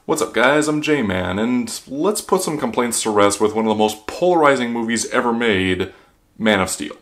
What's up guys, I'm J-Man, and let's put some complaints to rest with one of the most polarizing movies ever made, Man of Steel.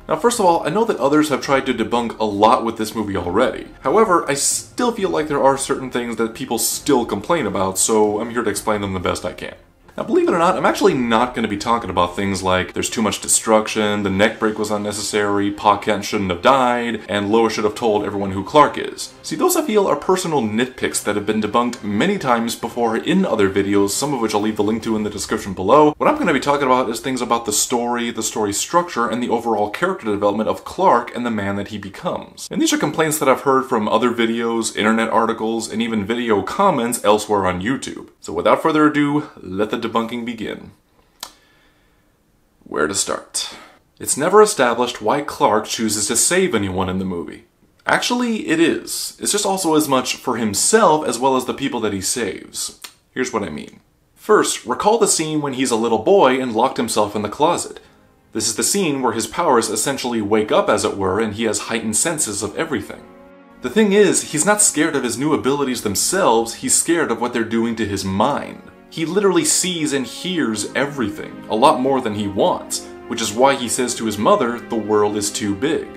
Now first of all, I know that others have tried to debunk a lot with this movie already. However, I still feel like there are certain things that people still complain about, so I'm here to explain them the best I can. Now believe it or not, I'm actually not going to be talking about things like there's too much destruction, the neck break was unnecessary, Pa Kent shouldn't have died, and Lois should have told everyone who Clarke is. See, those I feel are personal nitpicks that have been debunked many times before in other videos, some of which I'll leave the link to in the description below. What I'm going to be talking about is things about the story structure, and the overall character development of Clarke and the man that he becomes. And these are complaints that I've heard from other videos, internet articles, and even video comments elsewhere on YouTube. So without further ado, let the debunking begin. Where to start? It's never established why Clarke chooses to save anyone in the movie. Actually, it is. It's just also as much for himself as well as the people that he saves. Here's what I mean. First, recall the scene when he's a little boy and locked himself in the closet. This is the scene where his powers essentially wake up, as it were, and he has heightened senses of everything. The thing is, he's not scared of his new abilities themselves, he's scared of what they're doing to his mind. He literally sees and hears everything, a lot more than he wants, which is why he says to his mother, the world is too big.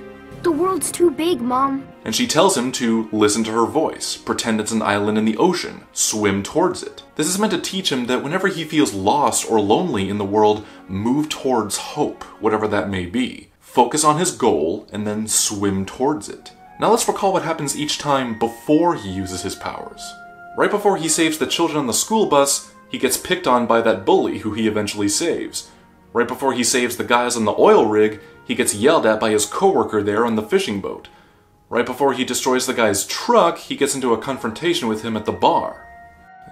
The world's too big, Mom. And she tells him to listen to her voice, pretend it's an island in the ocean, swim towards it. This is meant to teach him that whenever he feels lost or lonely in the world, move towards hope, whatever that may be. Focus on his goal, and then swim towards it. Now let's recall what happens each time before he uses his powers. Right before he saves the children on the school bus, he gets picked on by that bully who he eventually saves. Right before he saves the guys on the oil rig, he gets yelled at by his coworker there on the fishing boat. Right before he destroys the guy's truck, he gets into a confrontation with him at the bar.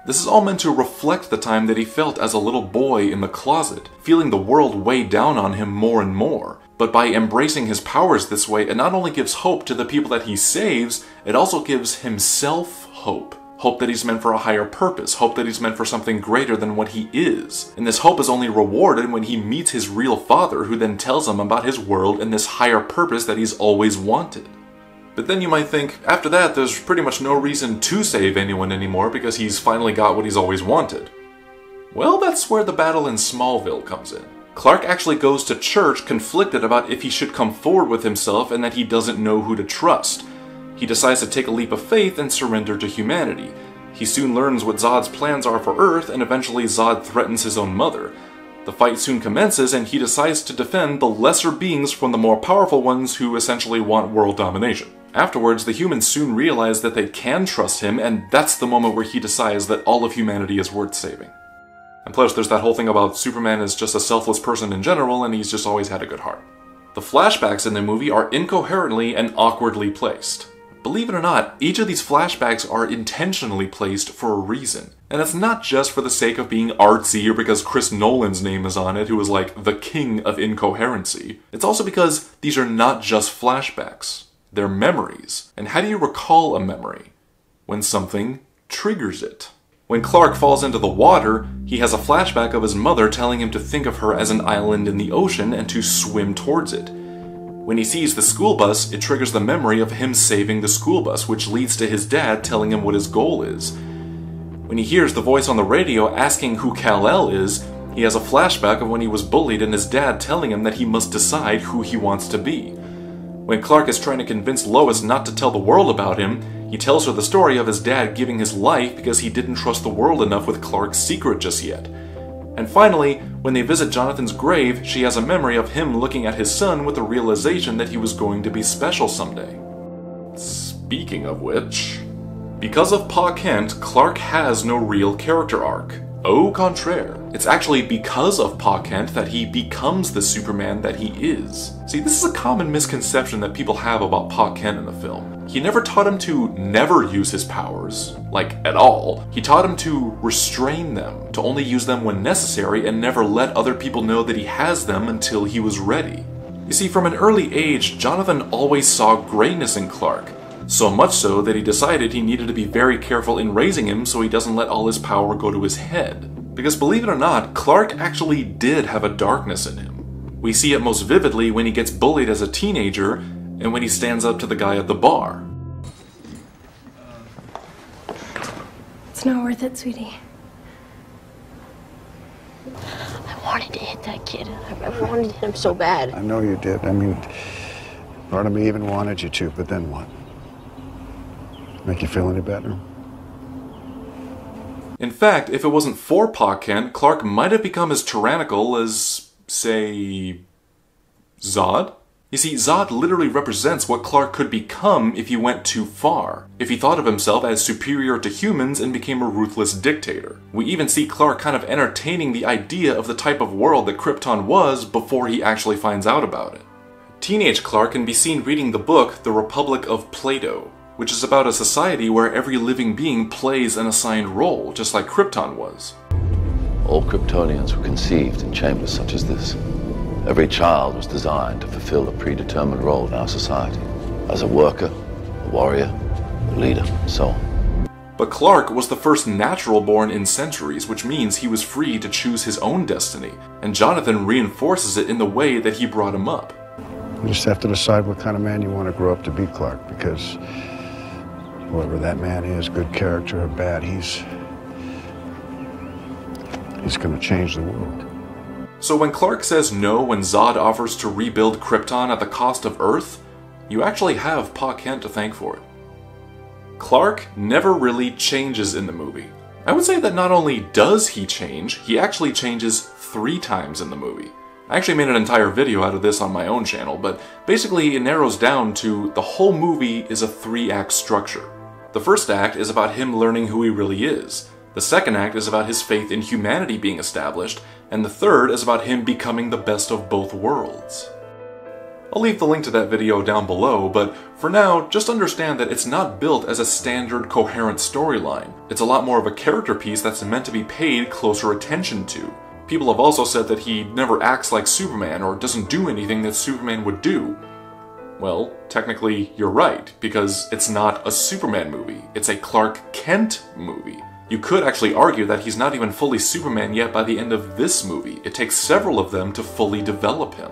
This is all meant to reflect the time that he felt as a little boy in the closet, feeling the world weigh down on him more and more. But by embracing his powers this way, it not only gives hope to the people that he saves, it also gives himself hope. Hope that he's meant for a higher purpose, hope that he's meant for something greater than what he is. And this hope is only rewarded when he meets his real father, who then tells him about his world and this higher purpose that he's always wanted. But then you might think, after that, there's pretty much no reason to save anyone anymore because he's finally got what he's always wanted. Well, that's where the battle in Smallville comes in. Clarke actually goes to church conflicted about if he should come forward with himself and that he doesn't know who to trust. He decides to take a leap of faith and surrender to humanity. He soon learns what Zod's plans are for Earth, and eventually Zod threatens his own mother. The fight soon commences, and he decides to defend the lesser beings from the more powerful ones who essentially want world domination. Afterwards, the humans soon realize that they can trust him, and that's the moment where he decides that all of humanity is worth saving. And plus, there's that whole thing about Superman is just a selfless person in general, and he's just always had a good heart. The flashbacks in the movie are incoherently and awkwardly placed. Believe it or not, each of these flashbacks are intentionally placed for a reason. And it's not just for the sake of being artsy or because Chris Nolan's name is on it, who is like the king of incoherency. It's also because these are not just flashbacks. They're memories. And how do you recall a memory? When something triggers it. When Clarke falls into the water, he has a flashback of his mother telling him to think of her as an island in the ocean and to swim towards it. When he sees the school bus, it triggers the memory of him saving the school bus, which leads to his dad telling him what his goal is. When he hears the voice on the radio asking who Kal-El is, he has a flashback of when he was bullied and his dad telling him that he must decide who he wants to be. When Clarke is trying to convince Lois not to tell the world about him, he tells her the story of his dad giving his life because he didn't trust the world enough with Clarke's secret just yet. And finally, when they visit Jonathan's grave, she has a memory of him looking at his son with the realization that he was going to be special someday. Speaking of which, because of Pa Kent, Clarke has no real character arc. Au contraire. It's actually because of Pa Kent that he becomes the Superman that he is. See, this is a common misconception that people have about Pa Kent in the film. He never taught him to never use his powers, like at all. He taught him to restrain them, to only use them when necessary and never let other people know that he has them until he was ready. You see, from an early age, Jonathan always saw greatness in Clarke. So much so that he decided he needed to be very careful in raising him so he doesn't let all his power go to his head. Because believe it or not, Clarke actually did have a darkness in him. We see it most vividly when he gets bullied as a teenager and when he stands up to the guy at the bar. It's not worth it, sweetie. I wanted to hit that kid. I wanted to hit him so bad. I know you did. I mean, part of me even wanted you to, but then what? Make you feel any better? In fact, if it wasn't for Pa Kent, Clarke might have become as tyrannical as, say, Zod? You see, Zod literally represents what Clarke could become if he went too far, if he thought of himself as superior to humans and became a ruthless dictator. We even see Clarke kind of entertaining the idea of the type of world that Krypton was before he actually finds out about it. Teenage Clarke can be seen reading the book The Republic of Plato, which is about a society where every living being plays an assigned role, just like Krypton was. All Kryptonians were conceived in chambers such as this. Every child was designed to fulfill a predetermined role in our society, as a worker, a warrior, a leader, and so on. But Clarke was the first natural born in centuries, which means he was free to choose his own destiny, and Jonathan reinforces it in the way that he brought him up. You just have to decide what kind of man you want to grow up to be, Clarke, because whoever that man is, good character or bad, he's going to change the world. So when Clarke says no when Zod offers to rebuild Krypton at the cost of Earth, you actually have Pa Kent to thank for it. Clarke never really changes in the movie. I would say that not only does he change, he actually changes 3 times in the movie. I actually made an entire video out of this on my own channel, but basically it narrows down to the whole movie is a 3-act structure. The first act is about him learning who he really is. The second act is about his faith in humanity being established, and the third is about him becoming the best of both worlds. I'll leave the link to that video down below, but for now, just understand that it's not built as a standard coherent storyline. It's a lot more of a character piece that's meant to be paid closer attention to. People have also said that he never acts like Superman or doesn't do anything that Superman would do. Well, technically you're right, because it's not a Superman movie, it's a Clarke Kent movie. You could actually argue that he's not even fully Superman yet by the end of this movie. It takes several of them to fully develop him.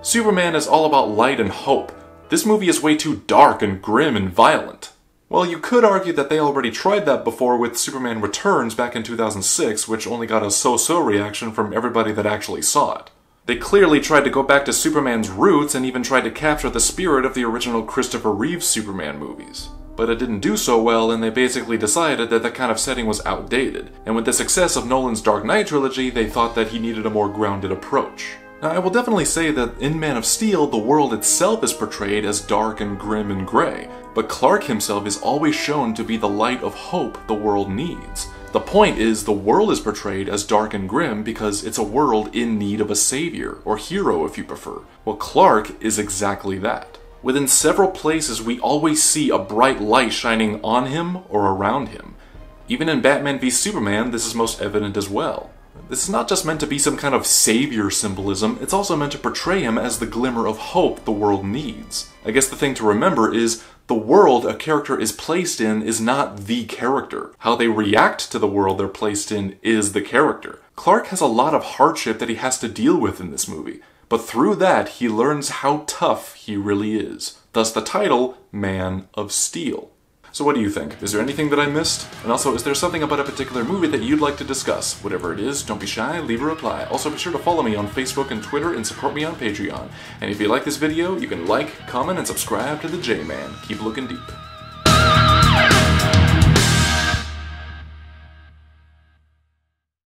Superman is all about light and hope. This movie is way too dark and grim and violent. Well, you could argue that they already tried that before with Superman Returns back in 2006, which only got a so-so reaction from everybody that actually saw it. They clearly tried to go back to Superman's roots and even tried to capture the spirit of the original Christopher Reeve Superman movies. But it didn't do so well, and they basically decided that that kind of setting was outdated. And with the success of Nolan's Dark Knight trilogy, they thought that he needed a more grounded approach. Now, I will definitely say that in Man of Steel, the world itself is portrayed as dark and grim and grey, but Clarke himself is always shown to be the light of hope the world needs. The point is, the world is portrayed as dark and grim because it's a world in need of a savior, or hero if you prefer. Well, Clarke is exactly that. Within several places, we always see a bright light shining on him or around him. Even in Batman v Superman, this is most evident as well. This is not just meant to be some kind of savior symbolism, it's also meant to portray him as the glimmer of hope the world needs. I guess the thing to remember is, the world a character is placed in is not the character. How they react to the world they're placed in is the character. Clarke has a lot of hardship that he has to deal with in this movie, but through that he learns how tough he really is. Thus the title, Man of Steel. So what do you think? Is there anything that I missed? And also, is there something about a particular movie that you'd like to discuss? Whatever it is, don't be shy, leave a reply. Also, be sure to follow me on Facebook and Twitter and support me on Patreon. And if you like this video, you can like, comment, and subscribe to the J-Man. Keep looking deep.